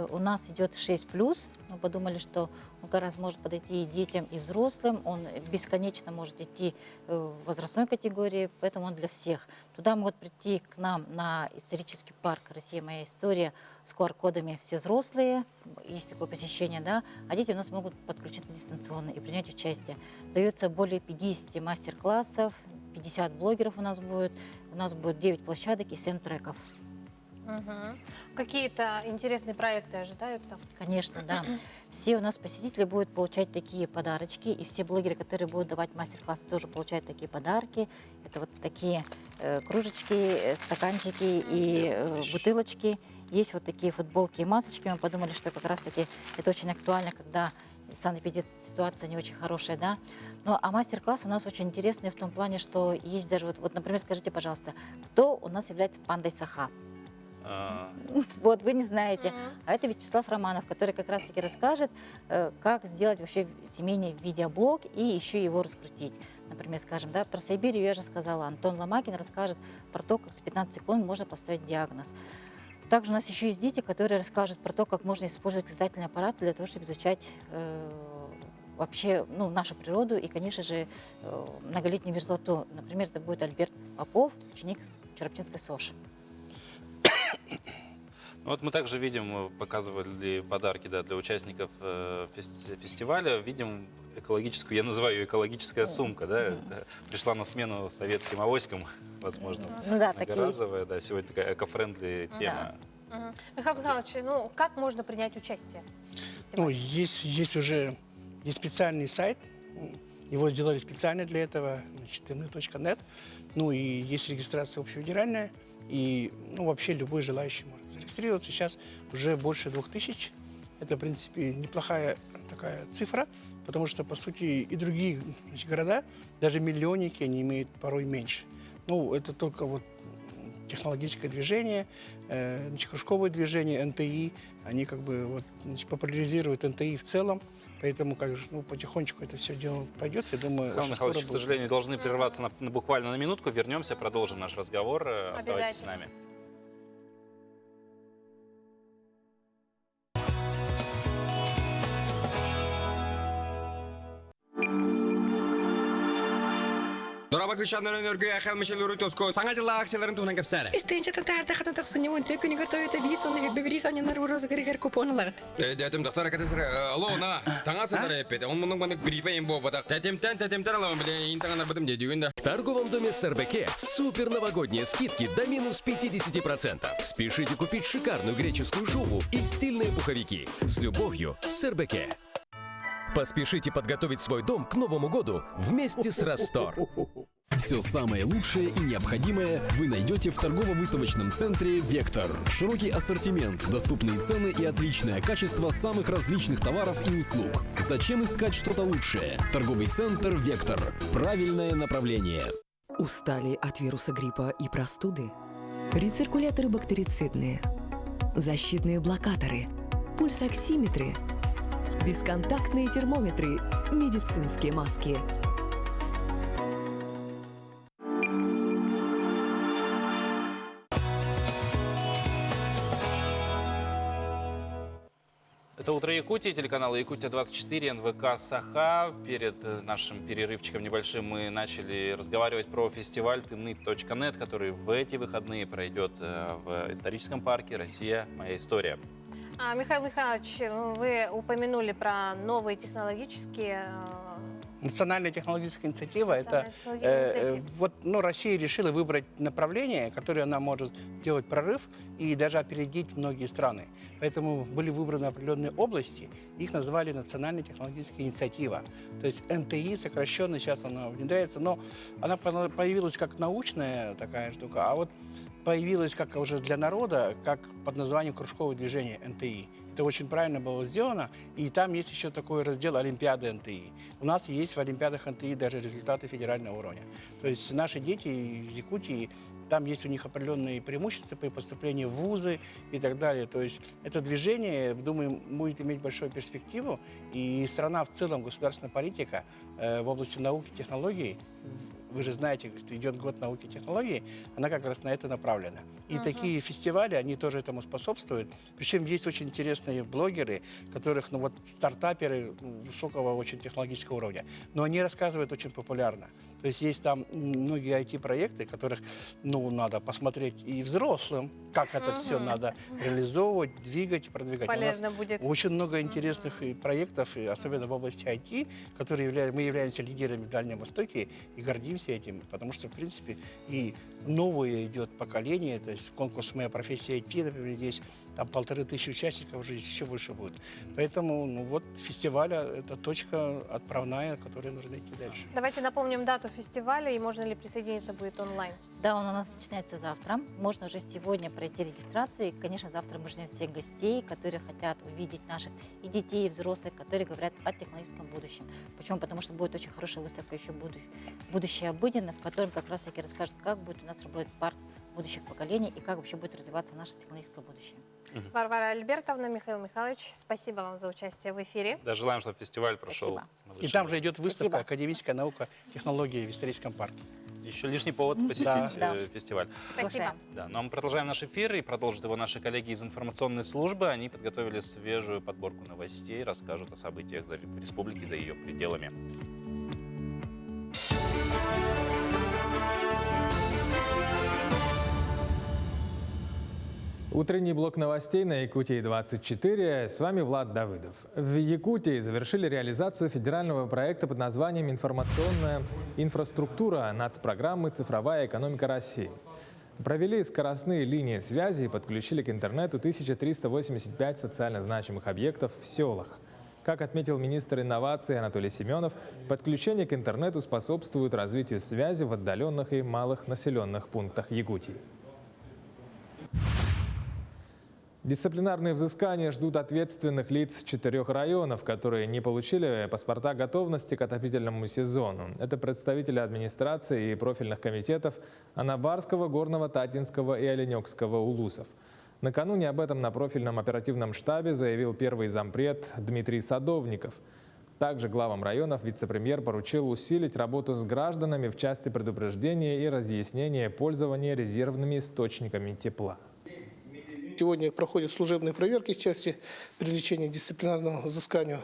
у нас идет 6+. Мы подумали, что он как раз может подойти и детям, и взрослым. Он бесконечно может идти в возрастной категории, поэтому он для всех. Туда могут прийти к нам на исторический парк «Россия. Моя история» с QR-кодами все взрослые. Есть такое посещение, да. А дети у нас могут подключиться дистанционно и принять участие. Дается более 50 мастер-классов, 50 блогеров у нас будет 9 площадок и 7 треков. Угу. Какие-то интересные проекты ожидаются? Конечно, да. Все у нас посетители будут получать такие подарочки, и все блогеры, которые будут давать мастер-классы, тоже получают такие подарки. Это вот такие кружечки, стаканчики и бутылочки. Есть вот такие футболки и масочки. Мы подумали, что как раз-таки это очень актуально, когда санэпидситуация не очень хорошая, да. Ну, а мастер-класс у нас очень интересный в том плане, что есть даже, вот, например, скажите, пожалуйста, кто у нас является пандой Саха? Вот, вы не знаете. А это Вячеслав Романов, который как раз-таки расскажет, как сделать вообще семейный видеоблог и еще его раскрутить. Например, скажем, да, про Сайберию я же сказала. Антон Ломакин расскажет про то, как с 15 секунд можно поставить диагноз. Также у нас еще есть дети, которые расскажут про то, как можно использовать летательный аппарат для того, чтобы изучать вообще нашу природу и, конечно же, многолетнюю мерзлоту. Например, это будет Альберт Попов, ученик Чароптинской СОЖ. Вот мы также видим, показывали подарки, да, для участников фестиваля, видим экологическую, я называю ее экологическая сумка, да, пришла на смену советским авоськам, возможно, многоразовая, да, сегодня такая эко-френдли тема. Михаил Михайлович, как можно принять участие в фестивале? Есть уже специальный сайт, его сделали специально для этого, mny.net, и есть регистрация общефедеральная. И вообще любой желающий может зарегистрироваться. Сейчас уже больше 2000. Это, в принципе, неплохая такая цифра, потому что, по сути, и другие города, даже миллионники, они имеют порой меньше. Это только вот технологическое движение, кружковое движение, НТИ, они как бы популяризируют НТИ в целом. Поэтому потихонечку это все дело пойдет, я думаю. Михаил Михайлович, к сожалению, должны прерваться буквально на минутку. Вернемся, продолжим наш разговор. Оставайтесь с нами. Дорабакышанların örgüye akılmışları tozko. Sanatçılar aksilerin tuhnan kapsarı. Üstünce tarda хата тахсыны вон төкүнү гөртөйт висоны беберисаны нарвырозы григер купонлар. Дәтем доктор катысыр. Алло, на. Таңасы да репет. Он мунун баны брифейм бо бадак. Тәтемтән алам биле интаңнар бадым дедүгүндә. В торговом доме СРБК супер новогодние скидки до минус 50%. Спешите купить шикарную греческую шубу и стильные пуховики. С любовью, СРБК. Поспешите подготовить свой дом к Новому году вместе с Ростор. Все самое лучшее и необходимое вы найдете в торгово-выставочном центре «Вектор». Широкий ассортимент, доступные цены и отличное качество самых различных товаров и услуг. Зачем искать что-то лучшее? Торговый центр «Вектор». Правильное направление. Устали от вируса гриппа и простуды? Рециркуляторы бактерицидные, защитные блокаторы, пульсоксиметры, бесконтактные термометры, медицинские маски. Это «Утро Якутии», телеканал Якутия-24, НВК «Саха». Перед нашим перерывчиком небольшим мы начали разговаривать про фестиваль Tymny.net, который в эти выходные пройдет в историческом парке «Россия. Моя история». Михаил Михайлович, вы упомянули про новые технологические Национальная технологическая инициатива, это вот, ну, Россия решила выбрать направление, которое она может сделать прорыв и даже опередить многие страны. Поэтому были выбраны определенные области, их назвали Национальная технологическая инициатива. То есть НТИ сокращенно, сейчас она внедряется, но она появилась как научная такая штука, а вот появилась как уже для народа, как под названием кружковое движение НТИ. Это очень правильно было сделано. И там есть еще такой раздел Олимпиады НТИ. У нас есть в Олимпиадах НТИ даже результаты федерального уровня. То есть наши дети из Якутии, там есть у них определенные преимущества при поступлении в вузы и так далее. То есть это движение, думаю, будет иметь большую перспективу. И страна в целом, государственная политика в области науки и технологий, вы же знаете, что идет год науки и технологий, она как раз на это направлена. И такие фестивали, они тоже этому способствуют. Причем есть очень интересные блогеры, которых, ну вот, стартаперы высокого очень технологического уровня. Но они рассказывают очень популярно. То есть там многие IT-проекты, которых, ну, надо посмотреть и взрослым, как это все надо реализовывать, двигать, продвигать. Полезно будет. Очень много интересных проектов, и особенно в области IT, которые мы являемся лидерами в Дальнем Востоке и гордимся этим, потому что, в принципе, и новое идет поколение, то есть конкурс «Моя профессия IT», например, здесь там 1500 участников, уже еще больше будет. Поэтому, ну вот, фестиваль – это точка отправная, которой нужно идти дальше. Давайте напомним дату фестиваля и можно ли присоединиться будет онлайн. Да, он у нас начинается завтра. Можно уже сегодня пройти регистрацию. И, конечно, завтра мы ждем всех гостей, которые хотят увидеть наших и детей, и взрослых, которые говорят о технологическом будущем. Почему? Потому что будет очень хорошая выставка еще «Будущее обыденно», в котором как раз-таки расскажут, как будет у нас работать парк будущих поколений и как вообще будет развиваться наше технологическое будущее. Варвара Альбертовна, Михаил Михайлович, спасибо вам за участие в эфире. Да, желаем, чтобы фестиваль прошел. И там же идет выставка «Академическая наука, технологии» в историческом парке. Еще лишний повод посетить фестиваль. Спасибо. Да, но мы продолжаем наш эфир, и продолжат его наши коллеги из информационной службы. Они подготовили свежую подборку новостей, расскажут о событиях в республике за ее пределами. Утренний блок новостей на Якутии-24. С вами Влад Давыдов. В Якутии завершили реализацию федерального проекта под названием «Информационная инфраструктура» нацпрограммы «Цифровая экономика России». Провели скоростные линии связи и подключили к интернету 1385 социально значимых объектов в селах. Как отметил министр инноваций Анатолий Семенов, подключение к интернету способствует развитию связи в отдаленных и малых населенных пунктах Якутии. Дисциплинарные взыскания ждут ответственных лиц 4 районов, которые не получили паспорта готовности к отопительному сезону. Это представители администрации и профильных комитетов Анабарского, Горного, Татинского и Оленёкского улусов. Накануне об этом на профильном оперативном штабе заявил первый зампред Дмитрий Садовников. Также главам районов вице-премьер поручил усилить работу с гражданами в части предупреждения и разъяснения пользования резервными источниками тепла. Сегодня проходят служебные проверки в части привлечения к дисциплинарному взысканию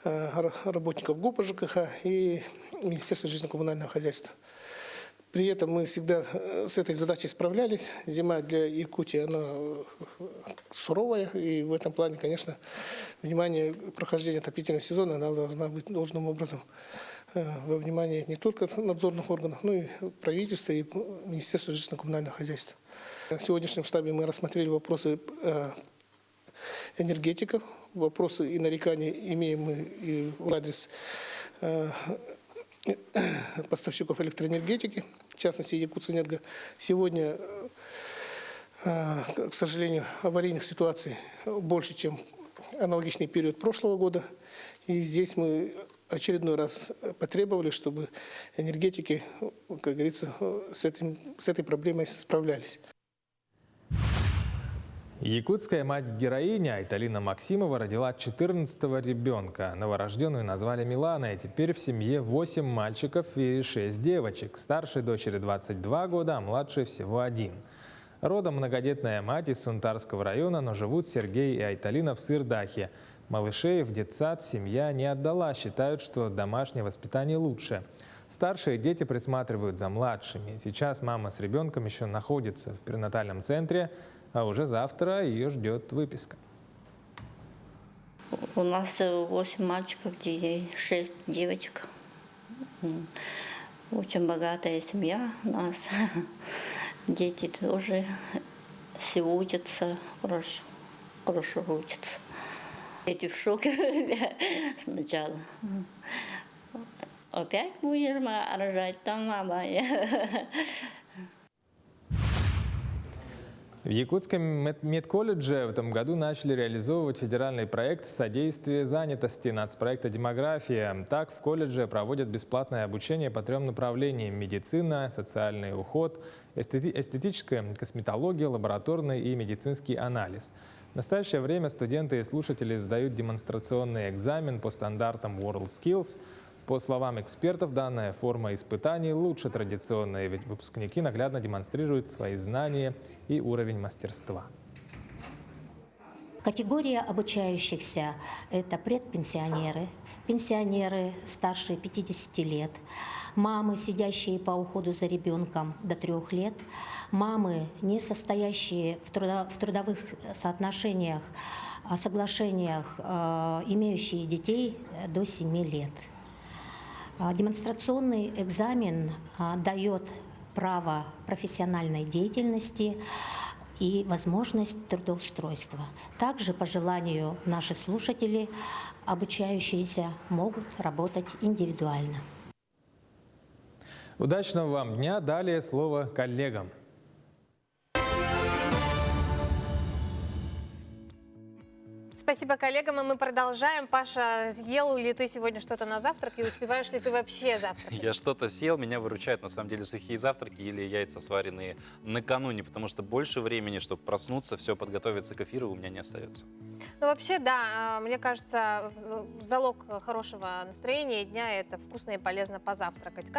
работников ГУПа ЖКХ и Министерства жилищно-коммунального хозяйства. При этом мы всегда с этой задачей справлялись. Зима для Якутии, она суровая, и в этом плане, конечно, внимание к прохождению отопительного сезона она должна быть должным образом во внимании не только надзорных органов, но и правительства и Министерства жилищно-коммунального хозяйства. В сегодняшнем штабе мы рассмотрели вопросы энергетиков, вопросы и нарекания имеем мы и в адрес поставщиков электроэнергетики, в частности Якутэнерго. Сегодня, к сожалению, аварийных ситуаций больше, чем аналогичный период прошлого года. И здесь мы очередной раз потребовали, чтобы энергетики, как говорится, с этой проблемой справлялись. Якутская мать-героиня Айталина Максимова родила 14-го ребенка. Новорожденную назвали Миланой. Теперь в семье 8 мальчиков и 6 девочек. Старшей дочери 22 года, а младшей всего 1. Родом многодетная мать из Сунтарского района, но живут Сергей и Айталина в Сырдахе. Малышей в детсад семья не отдала, считают, что домашнее воспитание лучше. Старшие дети присматривают за младшими. Сейчас мама с ребенком еще находится в перинатальном центре, а уже завтра ее ждет выписка. У нас 8 мальчиков, 6 девочек. Очень богатая семья у нас. Дети тоже все учатся, хорошо учатся. Дети в шоке сначала. Опять будем рожать, там мама. В Якутском медколледже в этом году начали реализовывать федеральный проект «Содействие занятости» нацпроекта «Демография». Так, в колледже проводят бесплатное обучение по 3 направлениям: медицина, социальный уход, эстетическая косметология, лабораторный и медицинский анализ. В настоящее время студенты и слушатели сдают демонстрационный экзамен по стандартам WorldSkills. По словам экспертов, данная форма испытаний лучше традиционной, ведь выпускники наглядно демонстрируют свои знания и уровень мастерства. Категория обучающихся – это предпенсионеры, пенсионеры старше 50 лет, мамы, сидящие по уходу за ребенком до 3 лет, мамы, не состоящие в трудовых соотношениях, соглашениях, имеющие детей до 7 лет. Демонстрационный экзамен дает право профессиональной деятельности и возможность трудоустройства. Также, по желанию, наши слушатели, обучающиеся, могут работать индивидуально. Удачного вам дня. Далее слово коллегам. Спасибо коллегам, и мы продолжаем. Паша, съел ли ты сегодня что-то на завтрак и успеваешь ли ты вообще завтракать? Я что-то съел, меня выручают на самом деле сухие завтраки или яйца, сваренные накануне, потому что больше времени, чтобы проснуться, все подготовиться к эфиру, у меня не остается. Ну вообще, да, мне кажется, залог хорошего настроения дня – это вкусно и полезно позавтракать.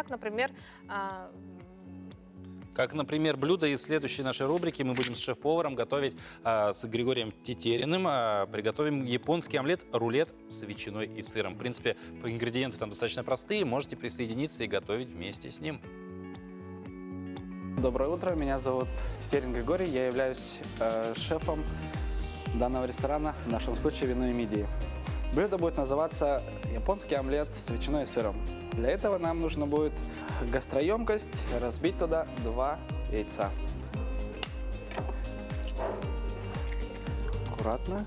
Как, например, блюдо из следующей нашей рубрики. Мы будем с шеф-поваром готовить с Григорием Тетериным. Приготовим японский омлет, рулет с ветчиной и сыром. В принципе, ингредиенты там достаточно простые. Можете присоединиться и готовить вместе с ним. Доброе утро, меня зовут Тетерин Григорий. Я являюсь шефом данного ресторана, в нашем случае винной мидии. Блюдо будет называться японский омлет с ветчиной и сыром. Для этого нам нужно будет гастроемкость, разбить туда 2 яйца. Аккуратно.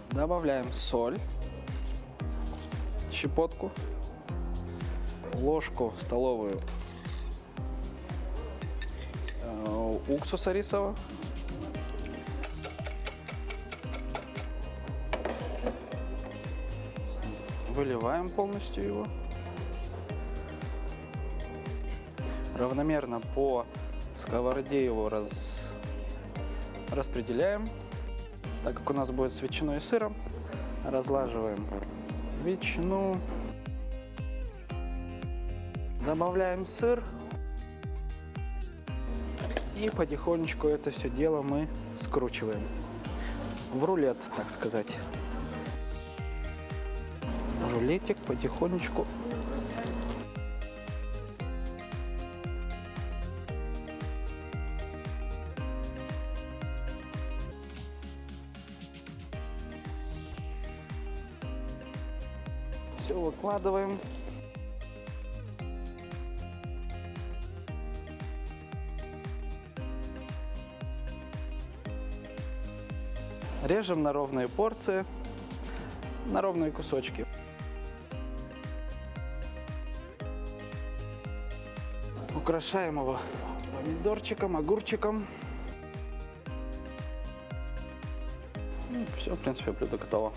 Добавляем соль, щепотку, ложку столовую уксуса рисового, выливаем полностью его. Равномерно по сковороде его распределяем. Так как у нас будет с ветчиной и сыром, разлаживаем ветчину, добавляем сыр и потихонечку это все дело мы скручиваем в рулет, так сказать. Рулетик потихонечку. Все выкладываем. Режем на ровные порции, на ровные кусочки. Украшаем его помидорчиком, огурчиком. Все, в принципе, блюдо готово.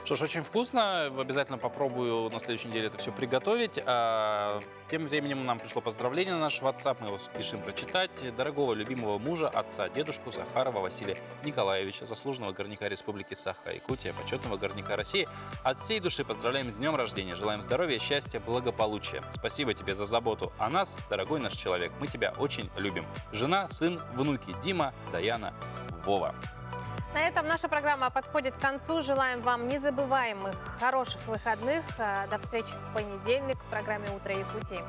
Что ж, очень вкусно. Обязательно попробую на следующей неделе это все приготовить. Тем временем нам пришло поздравление на наш WhatsApp. Мы его спешим прочитать. Дорогого любимого мужа, отца, дедушку Захарова Василия Николаевича, заслуженного горняка Республики Саха-Якутия, почетного горняка России. От всей души поздравляем с днем рождения. Желаем здоровья, счастья, благополучия. Спасибо тебе за заботу о нас, дорогой наш человек. Мы тебя очень любим. Жена, сын, внуки Дима, Даяна, Вова. На этом наша программа подходит к концу. Желаем вам незабываемых, хороших выходных. До встречи в понедельник в программе «Утро Якутии».